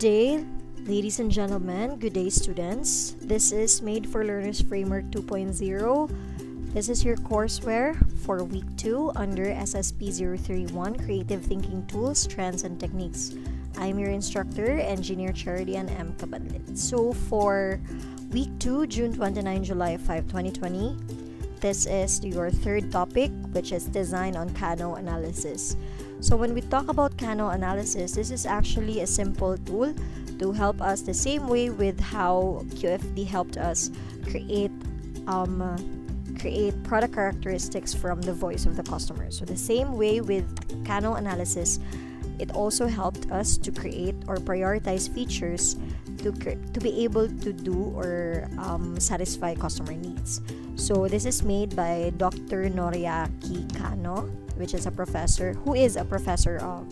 day, ladies and gentlemen. Good day, students. This is Made for Learners Framework 2.0. This is your courseware for week 2 under SSP 031 Creative Thinking Tools, Trends, and Techniques. I'm your instructor, Engineer Cheradee and M. Kabadlit. So for week 2, June 29, July 5, 2020, this is your third topic, which is design on Kano analysis. So when we talk about Kano analysis, this is actually a simple tool to help us the same way with how QFD helped us create product characteristics from the voice of the customer. So the same way with Kano analysis, it also helped us to create or prioritize features to be able to do or satisfy customer needs. So this is made by Dr. Noriaki Kano, which is a professor of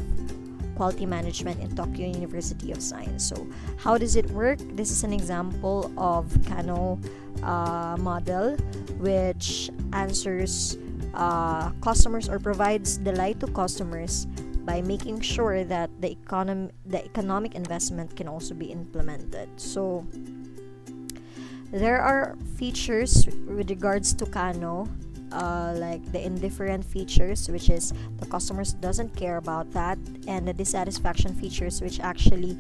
quality management in Tokyo University of Science. So how does it work? This is an example of Kano model, which answers customers or provides delight to customers by making sure that the economic investment can also be implemented. So there are features with regards to Kano, like the indifferent features, which is the customers doesn't care about that, and the dissatisfaction features, which actually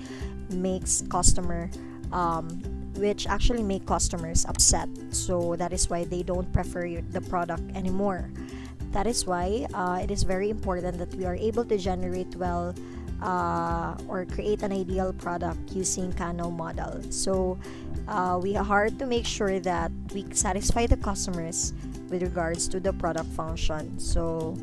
make customers upset. So that is why they don't prefer the product anymore. That is why it is very important that we are able to generate or create an ideal product using Kano model. So we are hard to make sure that we satisfy the customers with regards to the product function. So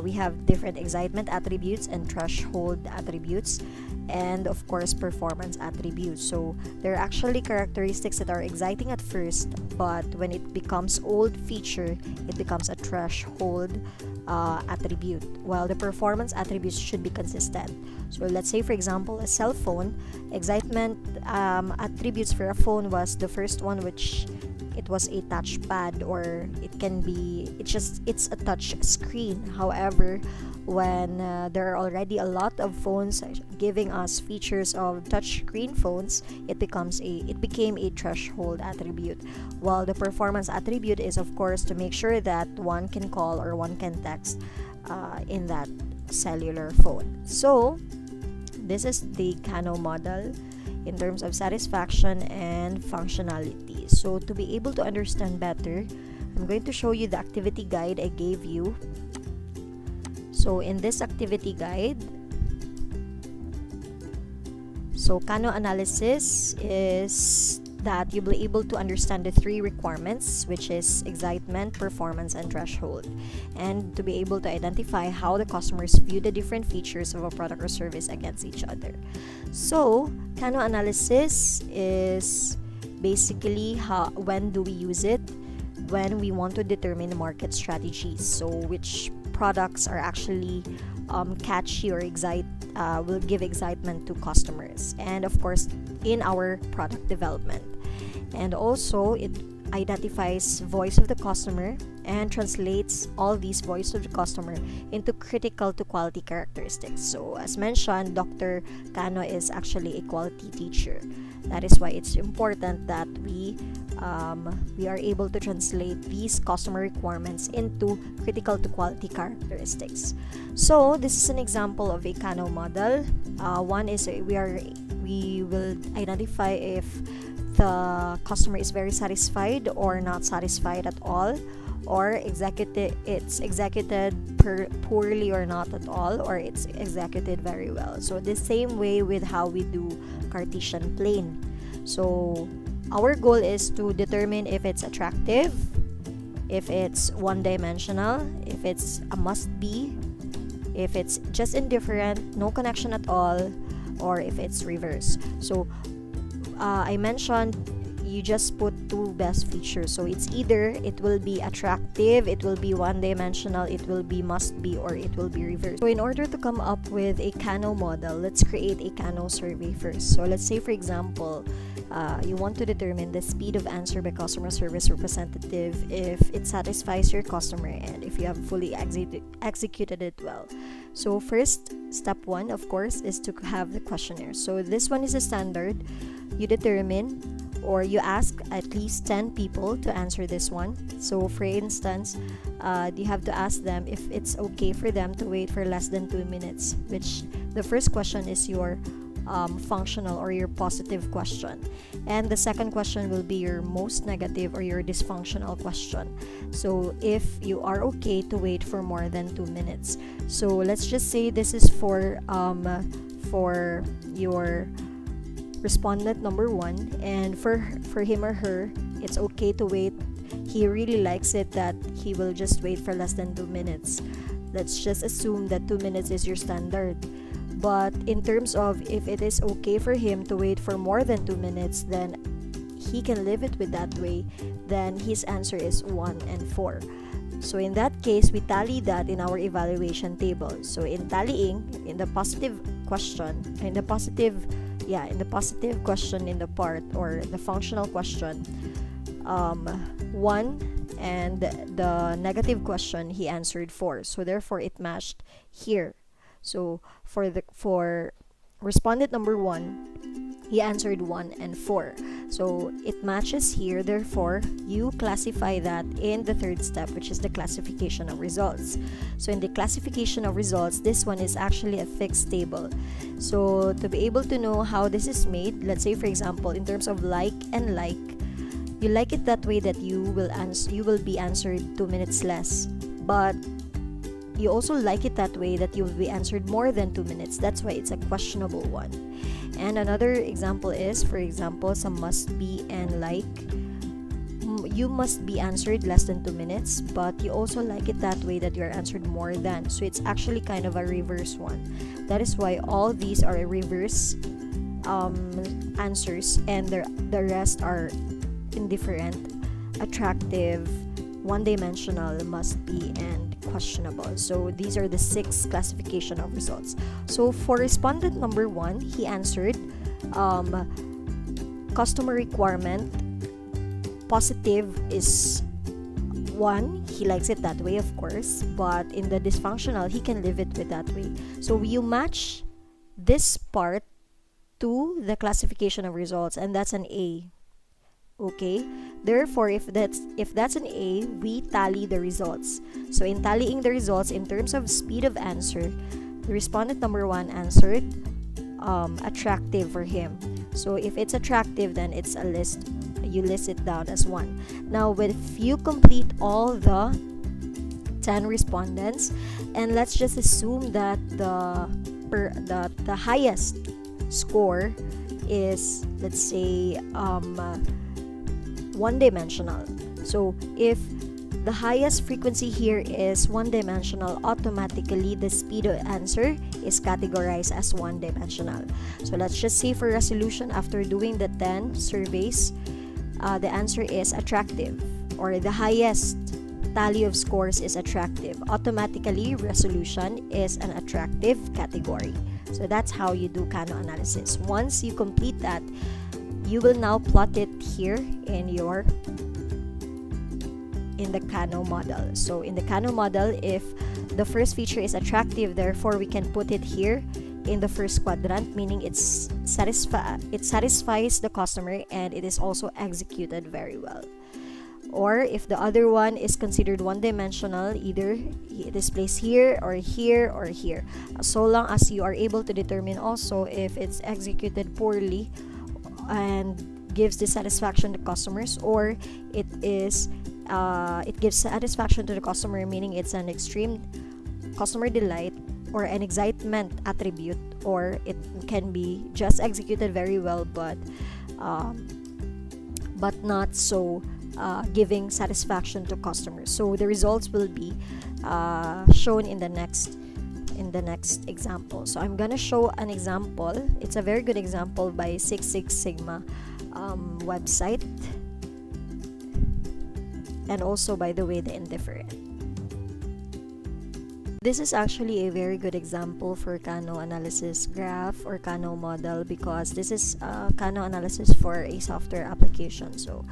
we have different excitement attributes and threshold attributes, and of course performance attributes. So there are actually characteristics that are exciting at first, but when it becomes old feature, it becomes a threshold attribute, while the performance attributes should be consistent. So let's say, for example, a cell phone excitement attributes for a phone was the first one, which it was a touchpad, or it's a touch screen. However, when there are already a lot of phones giving us features of touch screen phones, it became a threshold attribute. While the performance attribute is, of course, to make sure that one can call or one can text in that cellular phone. So this is the Kano model in terms of satisfaction and functionality. So to be able to understand better, I'm going to show you the activity guide I gave you. So in this activity guide, so Kano analysis is that you'll be able to understand the 3 requirements, which is excitement, performance, and threshold, and to be able to identify how the customers view the different features of a product or service against each other. So Kano analysis is basically when do we use it? When we want to determine market strategies. So which products are actually catchy or will give excitement to customers, and of course in our product development. And also it identifies voice of the customer and translates all these voice of the customer into critical to quality characteristics. So as mentioned, Dr. Kano is actually a quality teacher. That is why it's important that we are able to translate these customer requirements into critical to quality characteristics. So this is an example of a Kano model. One is we will identify if the customer is very satisfied or not satisfied at all, or it's executed poorly or not at all, or it's executed very well. So the same way with how we do Cartesian plane. So our goal is to determine if it's attractive, if it's one-dimensional, if it's a must-be, if it's just indifferent, no connection at all, or if it's reverse. So I mentioned you just put 2 best features. So it's either it will be attractive, it will be one-dimensional, it will be must-be, or it will be reverse. So in order to come up with a Kano model, let's create a Kano survey first. So let's say, for example, you want to determine the speed of answer by customer service representative if it satisfies your customer and if you have fully executed it well. So first, step 1, of course, is to have the questionnaire. So this one is a standard. You determine or you ask at least 10 people to answer this one. So for instance, you have to ask them if it's okay for them to wait for less than 2 minutes, which the first question is your functional or your positive question, and the second question will be your most negative or your dysfunctional question. So if you are okay to wait for more than 2 minutes, so let's just say this is for your respondent number 1, and for him or her, it's okay to wait. He really likes it that he will just wait for less than 2 minutes. Let's just assume that 2 minutes is your standard. But in terms of if it is okay for him to wait for more than 2 minutes, then he can live it with that way. Then his answer is 1 and 4. So in that case, we tally that in our evaluation table. So in tallying, in the positive question, in the positive question in the part or the functional question, 1, and the negative question he answered 4. So therefore it matched here. So for respondent number 1, he answered 1 and 4. So it matches here. Therefore, you classify that in the third step, which is the classification of results. So in the classification of results, this one is actually a fixed table. So to be able to know how this is made, let's say for example, in terms of like and like, you like it that way that you will be answered 2 minutes less. But you also like it that way that you will be answered more than 2 minutes. That's why it's a questionable one. And another example is, for example, some must be and like. You must be answered less than 2 minutes, but you also like it that way that you are answered more than. So it's actually kind of a reverse one. That is why all these are reverse answers, and the rest are indifferent, attractive, one-dimensional, must be, and questionable. So these are the 6 classification of results. So for respondent number 1, he answered customer requirement positive is 1. He likes it that way, of course, but in the dysfunctional, he can live it with that way. So you match this part to the classification of results, and that's an A. Okay, therefore if that's an A, we tally the results. So in tallying the results in terms of speed of answer, the respondent number 1 answered attractive for him. So if it's attractive, then it's a list, you list it down as 1. Now if you complete all the 10 respondents, and let's just assume that the highest score is, let's say, one-dimensional. So if the highest frequency here is one-dimensional, automatically the speed of answer is categorized as one-dimensional. So let's just say for resolution, after doing the 10 surveys, the answer is attractive, or the highest tally of scores is attractive. Automatically, resolution is an attractive category. So that's how you do Kano analysis. Once you complete that, you will now plot it here in the Kano model. So in the Kano model, if the first feature is attractive, therefore we can put it here in the first quadrant, meaning it satisfies the customer and it is also executed very well. Or if the other one is considered one-dimensional, either it is placed here or here or here, so long as you are able to determine also if it's executed poorly and gives dissatisfaction to customers, or it gives satisfaction to the customer, meaning it's an extreme customer delight or an excitement attribute, or it can be just executed very well but not so giving satisfaction to customers. So the results will be shown in the next example. So I'm gonna show an example. It's a very good example by Six Sigma website, and also, by the way, the indifferent. This is actually a very good example for Kano analysis graph or Kano model, because this is Kano analysis for a software application. So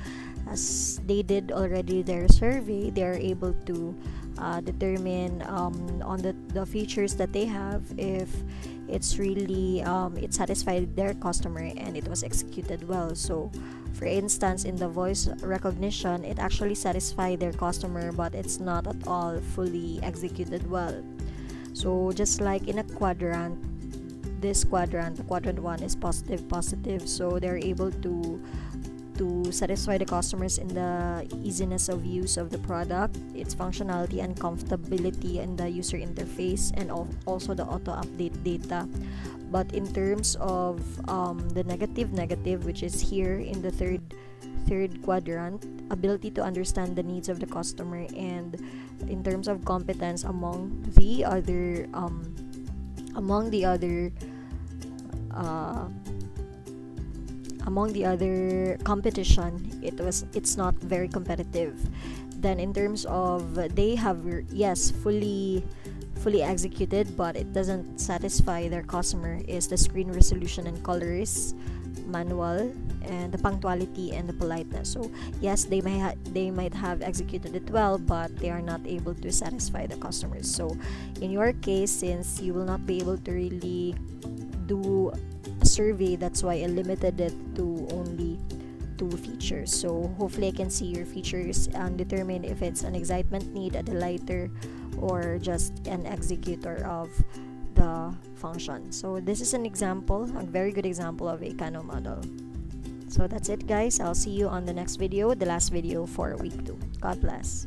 as they did already their survey, they are able to determine on the features that they have if it's really it satisfied their customer and it was executed well. So for instance, in the voice recognition, it actually satisfied their customer, but it's not at all fully executed well. So just like in a quadrant, this quadrant, the quadrant 1 is positive, so they're able to satisfy the customers in the easiness of use of the product, its functionality and comfortability in the user interface, and also the auto update data. But in terms of the negative, which is here in the third quadrant, ability to understand the needs of the customer, and in terms of competence among the other competition, it's not very competitive. Then in terms of they have, yes, fully executed, but it doesn't satisfy their customer, is the screen resolution and colors, manual, and the punctuality and the politeness. So yes, they might have executed it well, but they are not able to satisfy the customers. So in your case, since you will not be able to really do a survey, that's why I limited it to only 2 features. So hopefully I can see your features and determine if it's an excitement need, a delighter, or just an executor of the function. So this is an example, a very good example of a Kano model. So that's it, guys. I'll see you on the next video, the last video for week 2. God bless.